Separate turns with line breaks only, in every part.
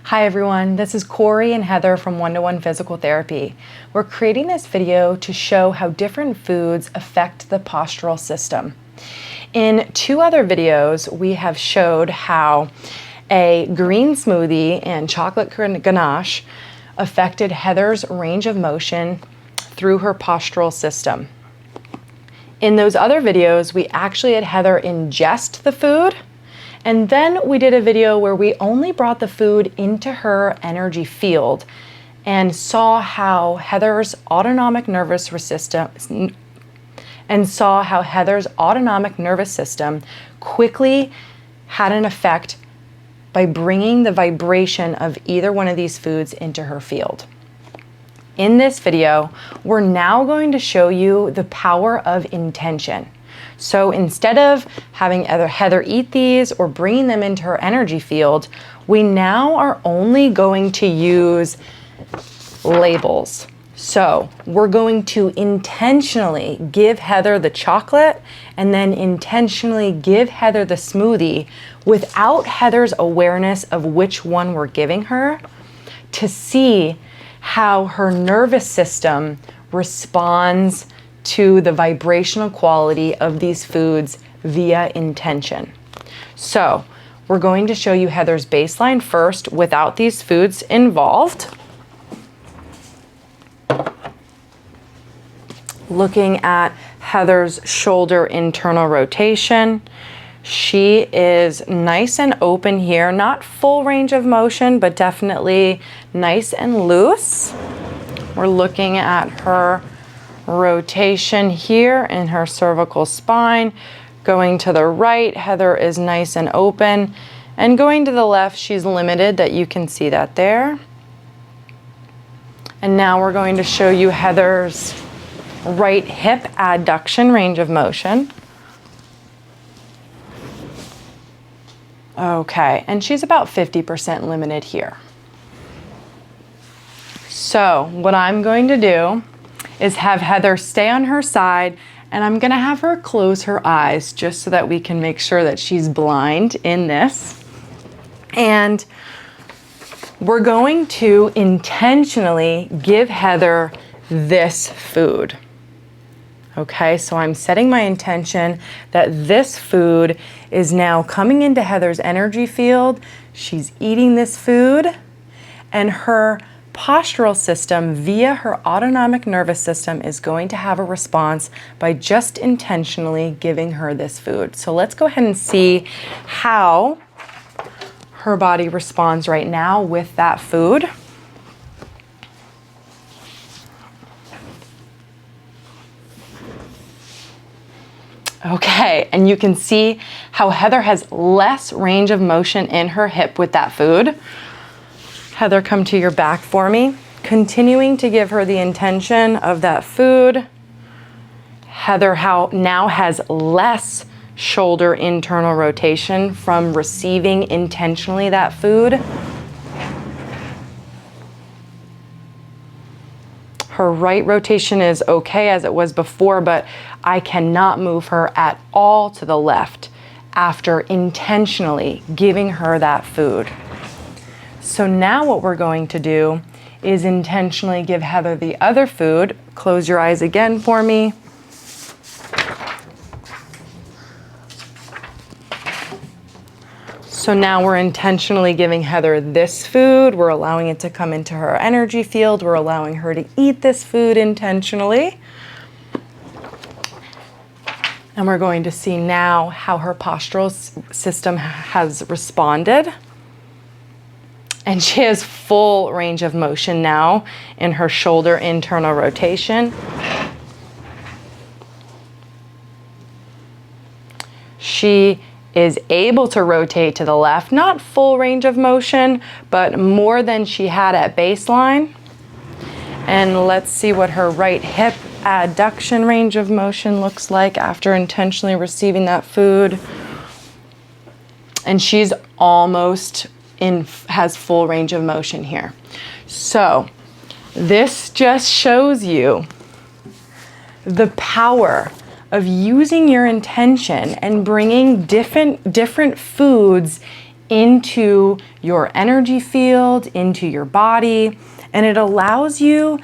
Hi everyone, this is Corey and Heather from One-to-One Physical Therapy. We're creating this video to show how different foods affect the postural system. In two other videos, we have showed how a green smoothie and chocolate ganache affected Heather's range of motion through her postural system. In those other videos, we actually had Heather ingest the food, and then we did a video where we only brought the food into her energy field and saw how Heather's autonomic nervous system quickly had an effect by bringing the vibration of either one of these foods into her field. In this video, we're now going to show you the power of intention. So instead of having Heather eat these or bringing them into her energy field, we now are only going to use labels. So we're going to intentionally give Heather the chocolate and then intentionally give Heather the smoothie without Heather's awareness of which one we're giving her, to see how her nervous system responds to the vibrational quality of these foods via intention. So we're going to show you Heather's baseline first without these foods involved. Looking at Heather's shoulder internal rotation. She is nice and open here, not full range of motion, but definitely nice and loose. We're looking at her rotation here in her cervical spine. Going to the right, Heather is nice and open, and going to the left, she's limited, that you can see that there. And now we're going to show you Heather's right hip adduction range of motion. Okay, and she's about 50% limited here. So what I'm going to do is have Heather stay on her side, and I'm gonna have her close her eyes just so that we can make sure that she's blind in this. And we're going to intentionally give Heather this food. Okay, so I'm setting my intention that this food is now coming into Heather's energy field. She's eating this food, and her postural system via her autonomic nervous system is going to have a response by just intentionally giving her this food. So let's go ahead and see how her body responds right now with that food. Okay, and you can see how Heather has less range of motion in her hip with that food. Heather, come to your back for me. Continuing to give her the intention of that food. Heather now has less shoulder internal rotation from receiving intentionally that food. Her right rotation is okay as it was before, but I cannot move her at all to the left after intentionally giving her that food. So now what we're going to do is intentionally give Heather the other food. Close your eyes again for me. So now we're intentionally giving Heather this food. We're allowing it to come into her energy field. We're allowing her to eat this food intentionally. And we're going to see now how her postural system has responded. And she has full range of motion now in her shoulder internal rotation. She is able to rotate to the left, not full range of motion, but more than she had at baseline. And let's see what her right hip adduction range of motion looks like after intentionally receiving that food. And she's almost has full range of motion here. So this just shows you the power of using your intention and bringing different foods into your energy field, into your body, and it allows you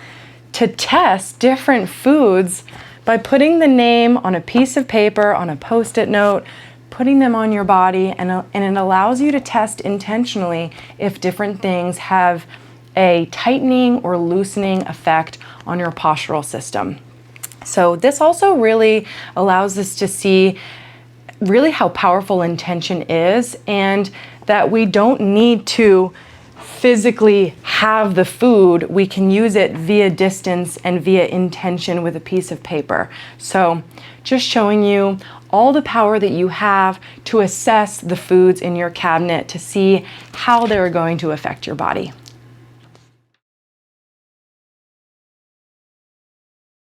to test different foods by putting the name on a piece of paper, on a Post-it note, putting them on your body, and it allows you to test intentionally if different things have a tightening or loosening effect on your postural system. So this also really allows us to see really how powerful intention is, and that we don't need to physically have the food. We can use it via distance and via intention with a piece of paper. So just showing you all the power that you have to assess the foods in your cabinet to see how they're going to affect your body.